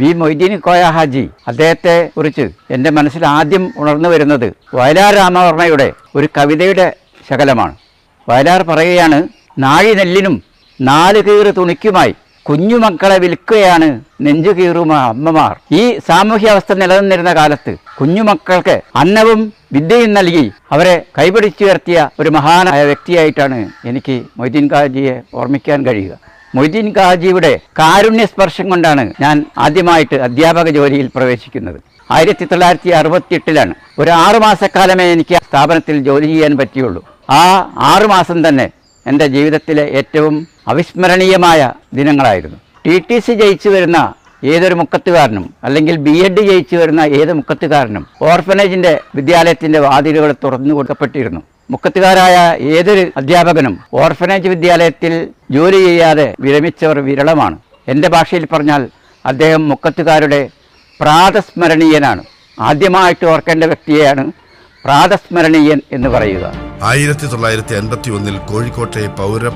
V Moideen Koya Haji, അദ്ദേഹത്തെ കുറിച്ച് എൻ്റെ മനസ്സിൽ ആദ്യം ഉണർന്നു വരുന്നത് വയലാർ രാമവർമ്മയുടെ ഒരു കവിതയുടെ ശകലമാണ്. വയലാർ പറയുകയാണ്, നാഴി നെല്ലിനും 4 കീറ് തുണിക്കുമായി കുഞ്ഞുമക്കളെ വിൽക്കുകയാണ് നെഞ്ചു കീറുമ അമ്മമാർ. ഈ സാമൂഹ്യാവസ്ഥ നിലനിന്നിരുന്ന കാലത്ത് കുഞ്ഞുമക്കൾക്ക് അന്നവും വിദ്യയും നൽകി അവരെ കൈപിടിച്ചുയർത്തിയ ഒരു മഹാനായ വ്യക്തിയായിട്ടാണ് എനിക്ക് മൊയ്തീൻ ഹാജിയെ ഓർമ്മിക്കാൻ കഴിയുക. മൊയ്തീൻ ഹാജിയുടെ കാരുണ്യസ്പർശം കൊണ്ടാണ് ഞാൻ ആദ്യമായിട്ട് അധ്യാപക ജോലിയിൽ പ്രവേശിക്കുന്നത്. 1968 ഒരു 6 മാസക്കാലമേ എനിക്ക് ആ സ്ഥാപനത്തിൽ ജോലി ചെയ്യാൻ പറ്റിയുള്ളൂ. ആ 6 മാസം തന്നെ എൻ്റെ ജീവിതത്തിലെ ഏറ്റവും അവിസ്മരണീയമായ ദിനങ്ങളായിരുന്നു. TTC ജയിച്ചു വരുന്ന ഏതൊരു മുക്കത്തുകാരനും അല്ലെങ്കിൽ B.Ed ജയിച്ചു വരുന്ന ഏത് മുക്കത്തുകാരനും ഓർഫനേജിൻ്റെ വിദ്യാലയത്തിൻ്റെ വാതിലുകൾ തുറന്നു കൊടുക്കപ്പെട്ടിരുന്നു. മുക്കത്തുകാരായ ഏതൊരു അധ്യാപകനും ഓർഫനേജ് വിദ്യാലയത്തിൽ ജോലി ചെയ്യാതെ വിരമിച്ചവർ വിരളമാണ്. എൻ്റെ ഭാഷയിൽ പറഞ്ഞാൽ അദ്ദേഹം മുക്കത്തുകാരുടെ പ്രാതസ്മരണീയനാണ്. ആദ്യമായിട്ട് ഓർക്കേണ്ട വ്യക്തിയെയാണ് പ്രാതസ്മരണീയൻ എന്ന് പറയുക. 1981 കോഴിക്കോട്ടെ പൗര